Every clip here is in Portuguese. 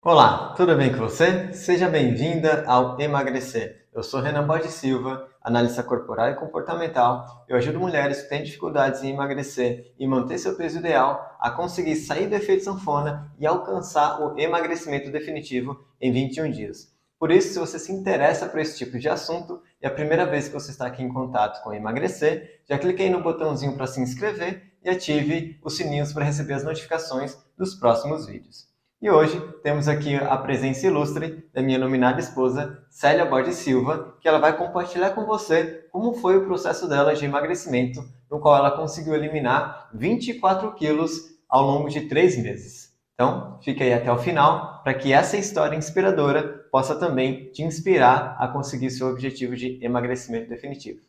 Olá, tudo bem com você? Seja bem-vinda ao Emagrecer. Eu sou Renan Bode Silva, analista corporal e comportamental. Eu ajudo mulheres que têm dificuldades em emagrecer e manter seu peso ideal a conseguir sair do efeito sanfona e alcançar o emagrecimento definitivo em 21 dias. Por isso, se você se interessa por esse tipo de assunto e é a primeira vez que você está aqui em contato com Emagrecer, já clique aí no botãozinho para se inscrever e ative os sininhos para receber as notificações dos próximos vídeos. E hoje temos aqui a presença ilustre da minha nominada esposa, Célia Bode Silva, que ela vai compartilhar com você como foi o processo dela de emagrecimento, no qual ela conseguiu eliminar 24 quilos ao longo de 3 meses. Então, fique aí até o final para que essa história inspiradora possa também te inspirar a conseguir seu objetivo de emagrecimento definitivo.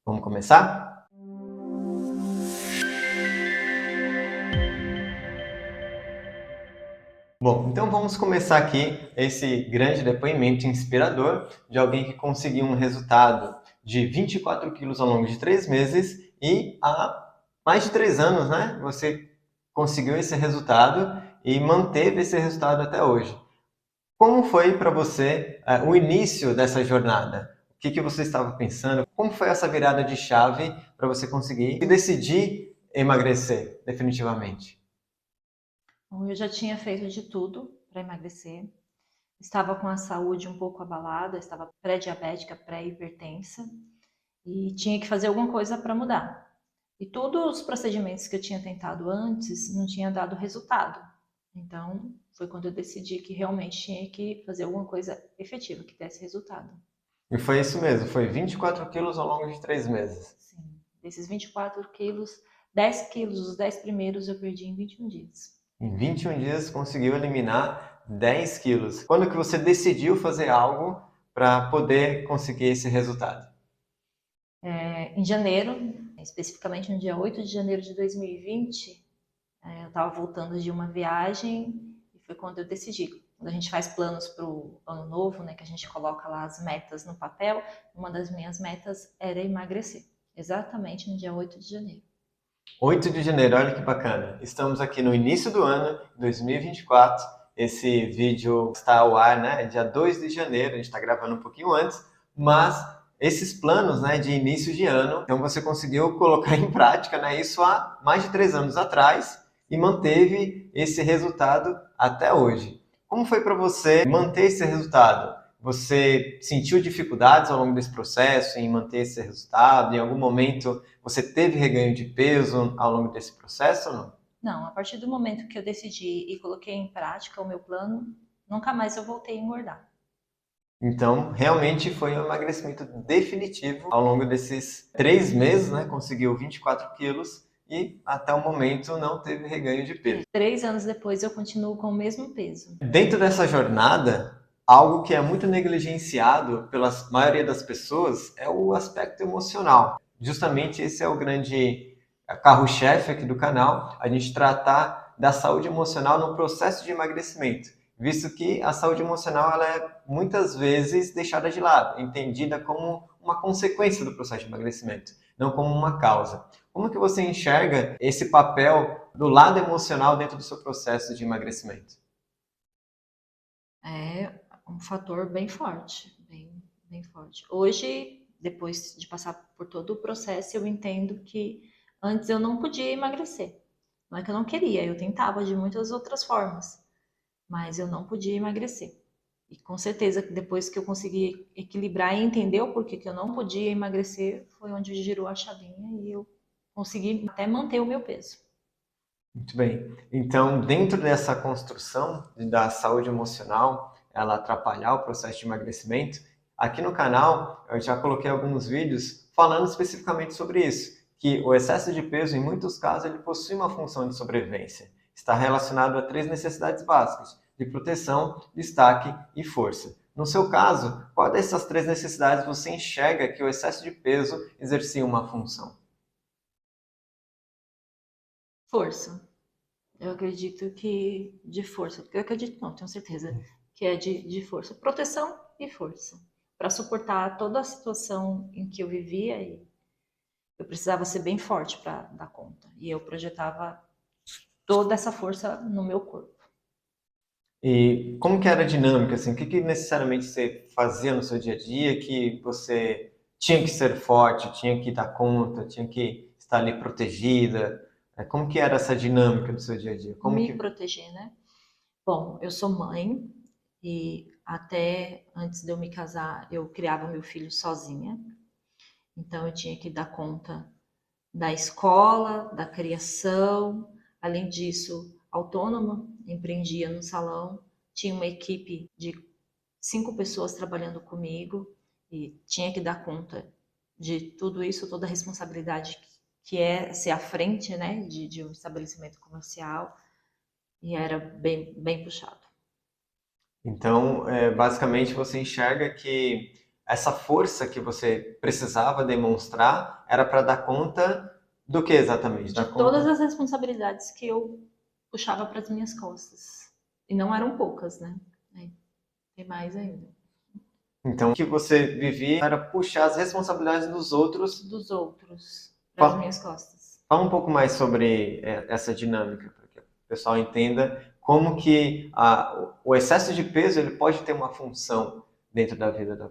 Vamos começar? Bom, então vamos começar aqui esse grande depoimento inspirador de alguém que conseguiu um resultado de 24 quilos ao longo de 3 meses e há mais de 3 anos, né? Você conseguiu esse resultado e manteve esse resultado até hoje. Como foi para você o início dessa jornada? O que você estava pensando? Como foi essa virada de chave para você conseguir decidir emagrecer definitivamente? Bom, eu já tinha feito de tudo para emagrecer. Estava com a saúde um pouco abalada, estava pré-diabética, pré-hipertensa e tinha que fazer alguma coisa para mudar. E todos os procedimentos que eu tinha tentado antes não tinha dado resultado. Então, foi quando eu decidi que realmente tinha que fazer alguma coisa efetiva, que desse resultado. E foi isso mesmo, foi 24 quilos ao longo de 3 meses. Sim, desses 24 quilos, 10 quilos, os 10 primeiros eu perdi em 21 dias. Em 21 dias conseguiu eliminar 10 quilos. Quando que você decidiu fazer algo para poder conseguir esse resultado? Em janeiro, especificamente no dia 8 de janeiro de 2020, eu estava voltando de uma viagem e foi quando eu decidi. Quando a gente faz planos para o ano novo, né, que a gente coloca lá as metas no papel, uma das minhas metas era emagrecer, exatamente no dia 8 de janeiro. 8 de janeiro, olha que bacana. Estamos aqui no início do ano, 2024. Esse vídeo está ao ar, né? Dia 2 de janeiro, a gente está gravando um pouquinho antes, mas esses planos, né, de início de ano, então você conseguiu colocar em prática, né, isso há mais de 3 anos atrás e manteve esse resultado até hoje. Como foi para você manter esse resultado? Você sentiu dificuldades ao longo desse processo em manter esse resultado? Em algum momento você teve reganho de peso ao longo desse processo ou não? Não, a partir do momento que eu decidi e coloquei em prática o meu plano, nunca mais eu voltei a engordar. Então, realmente foi um emagrecimento definitivo ao longo desses 3 meses, né? Conseguiu 24 quilos e até o momento não teve reganho de peso. 3 anos depois eu continuo com o mesmo peso. Dentro dessa jornada, algo que é muito negligenciado pela maioria das pessoas é o aspecto emocional. Justamente esse é o grande carro-chefe aqui do canal, a gente tratar da saúde emocional no processo de emagrecimento, visto que a saúde emocional ela é muitas vezes deixada de lado, entendida como uma consequência do processo de emagrecimento, não como uma causa. Como que você enxerga esse papel do lado emocional dentro do seu processo de emagrecimento? É um fator bem forte, bem forte. Hoje, depois de passar por todo o processo, eu entendo que antes eu não podia emagrecer. Não é que eu não queria, eu tentava de muitas outras formas, mas eu não podia emagrecer. E com certeza que depois que eu consegui equilibrar e entender o porquê que eu não podia emagrecer, foi onde girou a chavinha e eu consegui até manter o meu peso. Muito bem. Então, dentro dessa construção da saúde emocional, ela atrapalhar o processo de emagrecimento, aqui no canal eu já coloquei alguns vídeos falando especificamente sobre isso, que o excesso de peso, em muitos casos, ele possui uma função de sobrevivência. Está relacionado a 3 necessidades básicas, de proteção, destaque e força. No seu caso, qual dessas 3 necessidades você enxerga que o excesso de peso exercia uma função? Força. Eu acredito que de força. Eu acredito, não, tenho certeza que é de força. Proteção e força. Para suportar toda a situação em que eu vivia, e eu precisava ser bem forte para dar conta. E eu projetava toda essa força no meu corpo. E como que era a dinâmica, assim? O que necessariamente você fazia no seu dia a dia que você tinha que ser forte, tinha que dar conta, tinha que estar ali protegida? Como que era essa dinâmica do seu dia a dia? Como Me que... proteger, né? Bom, eu sou mãe e até antes de eu me casar, eu criava meu filho sozinha. Então eu tinha que dar conta da escola, da criação, além disso, autônoma, empreendia no salão, tinha uma equipe de 5 pessoas trabalhando comigo e tinha que dar conta de tudo isso, toda a responsabilidade que é ser à frente, né, de um estabelecimento comercial, e era bem puxado. Então, basicamente, você enxerga que essa força que você precisava demonstrar era para dar conta do que exatamente? De Dar todas conta. as responsabilidades que eu puxava para as minhas costas. E não eram poucas, né? É, tem mais ainda. Então, o que você vivia era puxar as responsabilidades dos outros. Dos outros para as Fa- minhas costas. Fala um pouco mais sobre essa dinâmica, para que o pessoal entenda como que o excesso de peso ele pode ter uma função dentro da vida de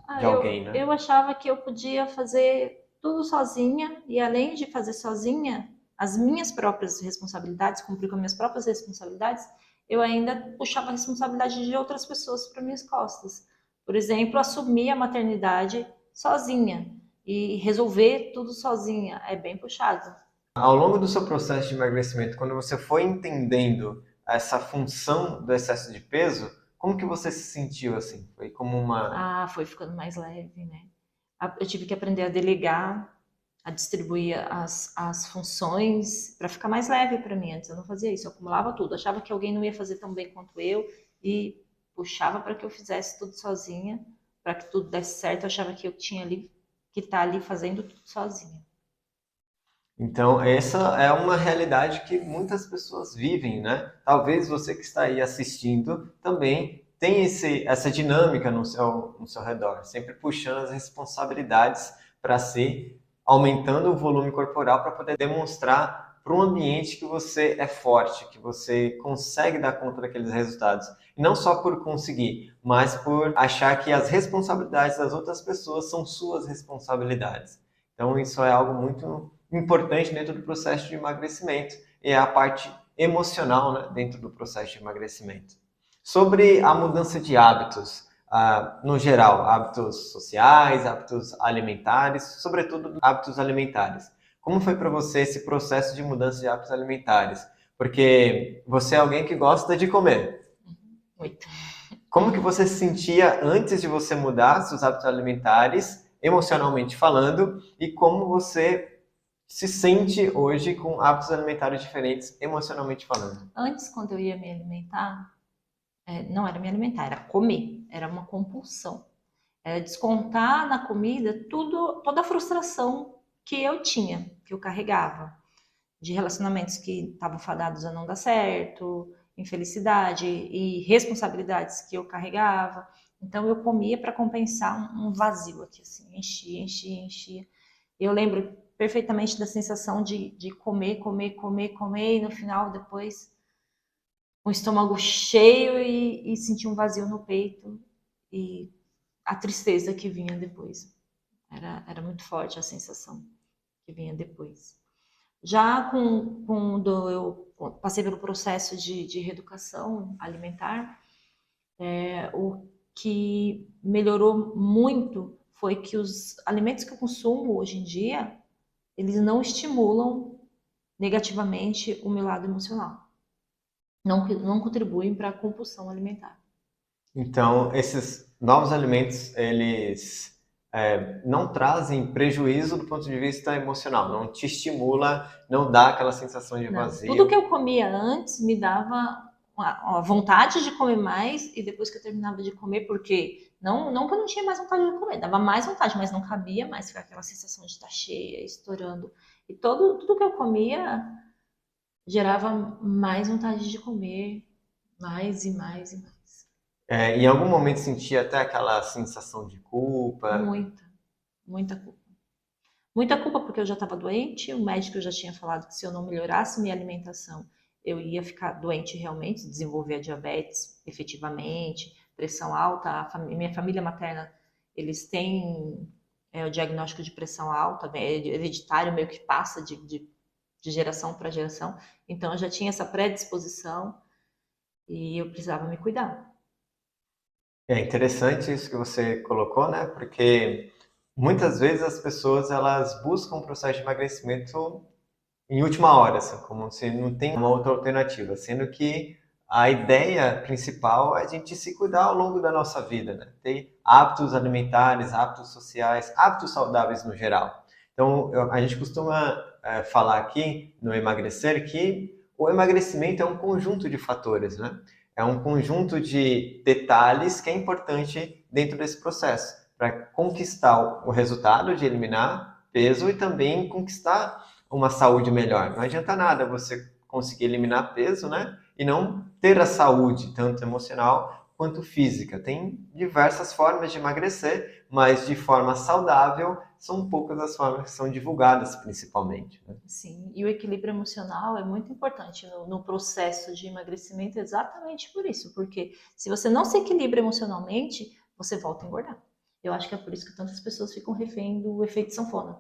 Ah, alguém, né? eu achava que eu podia fazer tudo sozinha e além de fazer sozinha as minhas próprias responsabilidades, cumprir com as minhas próprias responsabilidades, eu ainda puxava a responsabilidade de outras pessoas para minhas costas. Por exemplo, assumir a maternidade sozinha e resolver tudo sozinha é bem puxado. Ao longo do seu processo de emagrecimento, quando você foi entendendo essa função do excesso de peso, como que você se sentiu assim? Foi como uma... Ah, foi ficando mais leve, né? Eu tive que aprender a delegar, a distribuir as funções para ficar mais leve para mim. Antes eu não fazia isso, eu acumulava tudo, achava que alguém não ia fazer tão bem quanto eu e puxava para que eu fizesse tudo sozinha, para que tudo desse certo. Eu achava que eu tinha ali que estar ali fazendo tudo sozinha. Então, essa é uma realidade que muitas pessoas vivem, né? Talvez você que está aí assistindo também tenha essa dinâmica no seu redor, sempre puxando as responsabilidades para si, aumentando o volume corporal para poder demonstrar para o ambiente que você é forte, que você consegue dar conta daqueles resultados. E não só por conseguir, mas por achar que as responsabilidades das outras pessoas são suas responsabilidades. Então, isso é algo muito importante dentro do processo de emagrecimento e é a parte emocional, né, dentro do processo de emagrecimento. Sobre a mudança de hábitos, no geral, hábitos sociais, hábitos alimentares, sobretudo hábitos alimentares. Como foi para você esse processo de mudança de hábitos alimentares? Porque você é alguém que gosta de comer. Muito. Como que você se sentia antes de você mudar seus hábitos alimentares, emocionalmente falando, e como você se sente hoje com hábitos alimentares diferentes, emocionalmente falando? Antes, quando eu ia me alimentar, não era me alimentar, era comer, era uma compulsão. Era descontar na comida tudo, toda a frustração que eu tinha, que eu carregava, de relacionamentos que estavam fadados a não dar certo, infelicidade e responsabilidades que eu carregava. Então eu comia para compensar um vazio aqui, assim, enchia, enchia, enchia. Eu lembro perfeitamente da sensação de comer, comer, comer, comer e no final depois o estômago cheio e sentir um vazio no peito e a tristeza que vinha depois. Era muito forte a sensação que vinha depois. Já quando eu passei pelo processo de reeducação alimentar, o que melhorou muito foi que os alimentos que eu consumo hoje em dia, eles não estimulam negativamente o meu lado emocional. Não contribuem para a compulsão alimentar. Então, esses novos alimentos, eles não trazem prejuízo do ponto de vista emocional, não te estimula, não dá aquela sensação de Não, tudo que vazio. eu comia antes me dava uma vontade de comer mais e depois que eu terminava de comer, porque não que eu não tinha mais vontade de comer, dava mais vontade, mas não cabia mais ficar aquela sensação de estar cheia, estourando. E tudo que eu comia gerava mais vontade de comer, mais e mais e mais. Em algum momento sentia até aquela sensação de culpa. Muita, muita culpa. Muita culpa porque eu já estava doente, o médico já tinha falado que se eu não melhorasse minha alimentação, eu ia ficar doente realmente, desenvolver a diabetes efetivamente, pressão alta. Minha família materna, eles têm o diagnóstico de pressão alta, é hereditário, meio que passa de geração para geração. Então, eu já tinha essa predisposição e eu precisava me cuidar. É interessante isso que você colocou, né? Porque muitas vezes as pessoas elas buscam um processo de emagrecimento em última hora, assim, como se não tem uma outra alternativa, sendo que a ideia principal é a gente se cuidar ao longo da nossa vida, né? Ter hábitos alimentares, hábitos sociais, hábitos saudáveis no geral. Então, a gente costuma falar aqui no emagrecer que o emagrecimento é um conjunto de fatores, né? É um conjunto de detalhes que é importante dentro desse processo para conquistar o resultado de eliminar peso e também conquistar uma saúde melhor. Não adianta nada você conseguir eliminar peso, né? E não ter a saúde, tanto emocional quanto física. Tem diversas formas de emagrecer, mas de forma saudável são poucas as formas que são divulgadas, principalmente. Né? Sim, e o equilíbrio emocional é muito importante no processo de emagrecimento, exatamente por isso, porque se você não se equilibra emocionalmente, você volta a engordar. Eu acho que é por isso que tantas pessoas ficam refém do efeito sanfona.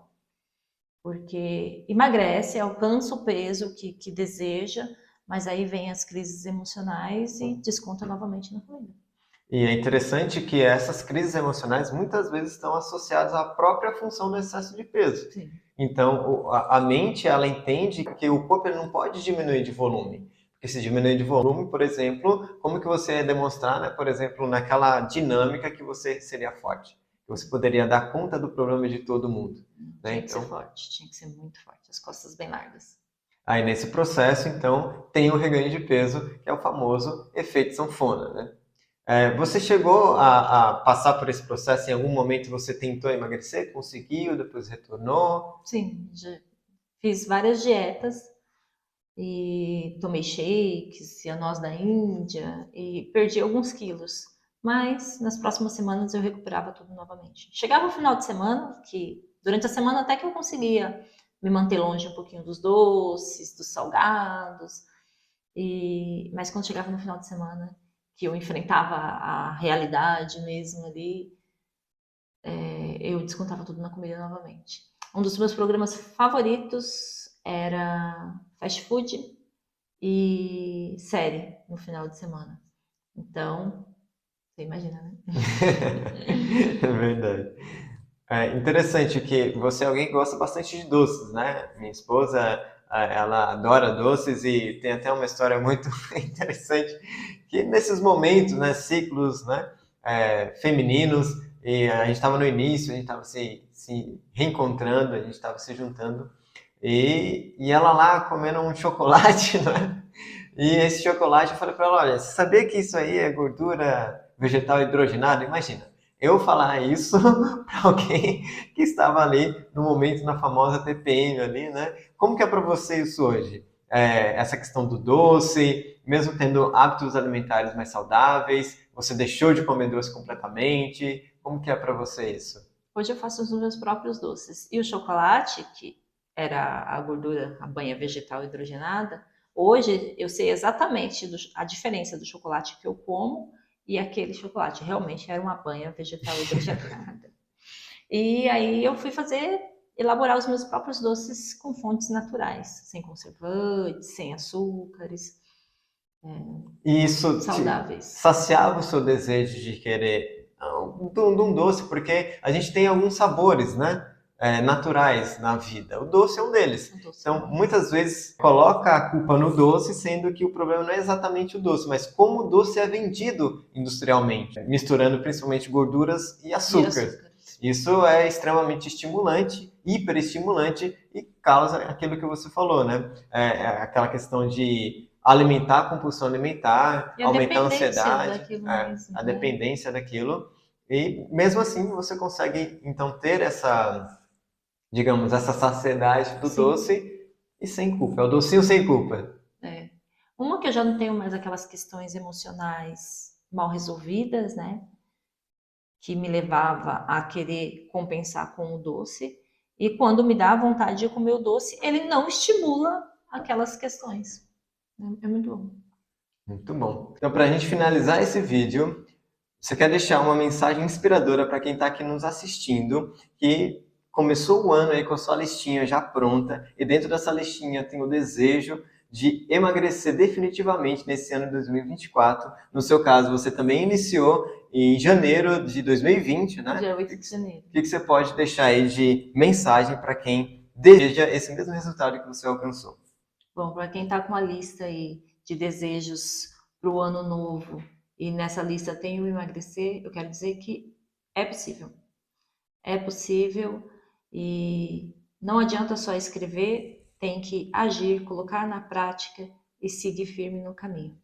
Porque emagrece, alcança o peso que deseja, mas aí vem as crises emocionais e desconta novamente na comida. E é interessante que essas crises emocionais muitas vezes estão associadas à própria função do excesso de peso. Sim. Então, a mente, ela entende que o corpo ele não pode diminuir de volume. Porque se diminuir de volume, por exemplo, como que você ia demonstrar, né, por exemplo, naquela dinâmica que você seria forte? Que você poderia dar conta do problema de todo mundo. Né? Tinha que ser forte, tinha que ser muito forte, as costas bem largas. Aí nesse processo, então, tem o reganho de peso, que é o famoso efeito sanfona, né? Você chegou a passar por esse processo? Em algum momento você tentou emagrecer? Conseguiu? Depois retornou? Sim, já fiz várias dietas e tomei shakes e a noz da Índia e perdi alguns quilos. Mas nas próximas semanas eu recuperava tudo novamente. Chegava o final de semana, que durante a semana até que eu conseguia me manter longe um pouquinho dos doces, dos salgados. Mas quando chegava no final de semana, que eu enfrentava a realidade mesmo ali, eu descontava tudo na comida novamente. Um dos meus programas favoritos era fast food e série no final de semana. Então, você imagina, né? É verdade. É interessante que você é alguém que gosta bastante de doces, né? Minha esposa, ela adora doces e tem até uma história muito interessante que nesses momentos, né, ciclos, né, femininos, e a gente estava no início, a gente estava se reencontrando, a gente estava se juntando, e ela lá comendo um chocolate, né? E esse chocolate, eu falei para ela, olha, você sabia que isso aí é gordura vegetal hidrogenada? Imagina, eu falar isso para alguém que estava ali no momento na famosa TPM ali, né? Como que é para você isso hoje? Essa questão do doce, mesmo tendo hábitos alimentares mais saudáveis, você deixou de comer doce completamente? Como que é para você isso? Hoje eu faço os meus próprios doces. E o chocolate, que era a gordura, a banha vegetal hidrogenada, hoje eu sei exatamente a diferença do chocolate que eu como e aquele chocolate. Realmente era uma banha vegetal hidrogenada. E aí eu fui elaborar os meus próprios doces com fontes naturais, sem conservantes, sem açúcares, E isso saudáveis. saciava o seu desejo de querer de um doce, porque a gente tem alguns sabores, né? Naturais na vida. O doce é um deles. Então, muitas vezes coloca a culpa no doce, sendo que o problema não é exatamente o doce, mas como o doce é vendido industrialmente, misturando principalmente gorduras e açúcar. Isso é extremamente estimulante, hiperestimulante e causa aquilo que você falou, né? Aquela questão de alimentar a compulsão alimentar, aumentar a ansiedade, a dependência daquilo. E mesmo assim você consegue então ter essa, digamos, essa saciedade do doce e sem culpa. É o docinho sem culpa. Uma que eu já não tenho mais aquelas questões emocionais mal resolvidas, né? Que me levava a querer compensar com o doce. E quando me dá vontade de comer o doce, ele não estimula aquelas questões. É muito bom. Muito bom. Então, para a gente finalizar esse vídeo, você quer deixar uma mensagem inspiradora para quem está aqui nos assistindo, que começou o ano aí com a sua listinha já pronta, e dentro dessa listinha tem o desejo de emagrecer definitivamente nesse ano de 2024. No seu caso, você também iniciou em janeiro de 2020, né? Dia 8 de janeiro. O que você pode deixar aí de mensagem para quem deseja esse mesmo resultado que você alcançou? Bom, para quem está com uma lista aí de desejos para o ano novo e nessa lista tem o emagrecer, eu quero dizer que é possível. É possível e não adianta só escrever, tem que agir, colocar na prática e seguir firme no caminho.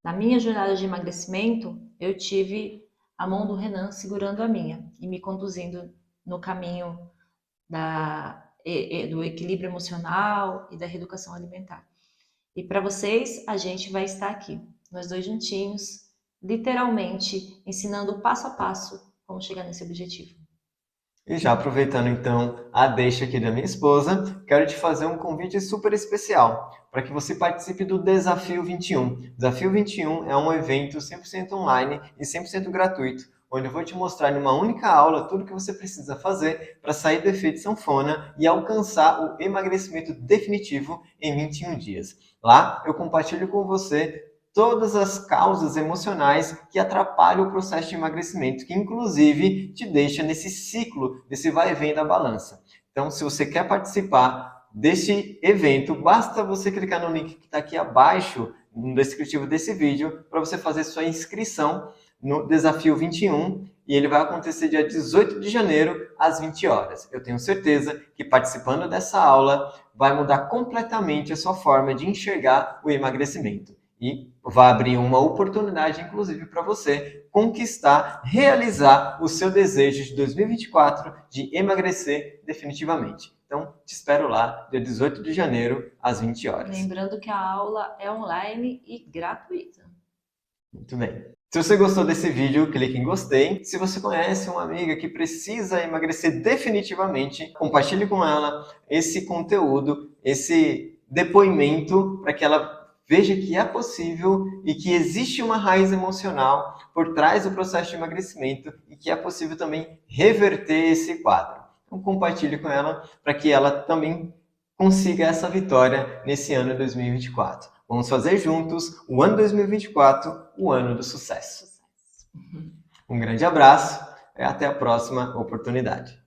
Na minha jornada de emagrecimento, eu tive a mão do Renan segurando a minha e me conduzindo no caminho do equilíbrio emocional e da reeducação alimentar. E para vocês, a gente vai estar aqui, nós dois juntinhos, literalmente ensinando passo a passo como chegar nesse objetivo. E já aproveitando então a deixa aqui da minha esposa, quero te fazer um convite super especial para que você participe do Desafio 21. Desafio 21 é um evento 100% online e 100% gratuito, onde eu vou te mostrar em uma única aula tudo o que você precisa fazer para sair do efeito sanfona e alcançar o emagrecimento definitivo em 21 dias. Lá eu compartilho com você todas as causas emocionais que atrapalham o processo de emagrecimento, que inclusive te deixa nesse ciclo, desse vai e vem da balança. Então, se você quer participar deste evento, basta você clicar no link que está aqui abaixo, no descritivo desse vídeo, para você fazer sua inscrição no Desafio 21, e ele vai acontecer dia 18 de janeiro, às 20 horas. Eu tenho certeza que participando dessa aula vai mudar completamente a sua forma de enxergar o emagrecimento. E vai abrir uma oportunidade, inclusive, para você conquistar, realizar o seu desejo de 2024 de emagrecer definitivamente. Então, te espero lá, dia 18 de janeiro, às 20 horas. Lembrando que a aula é online e gratuita. Muito bem. Se você gostou desse vídeo, clique em gostei. Se você conhece uma amiga que precisa emagrecer definitivamente, compartilhe com ela esse conteúdo, esse depoimento, para que ela veja que é possível e que existe uma raiz emocional por trás do processo de emagrecimento e que é possível também reverter esse quadro. Então compartilhe com ela para que ela também consiga essa vitória nesse ano de 2024. Vamos fazer juntos o ano 2024, o ano do sucesso. Um grande abraço e até a próxima oportunidade.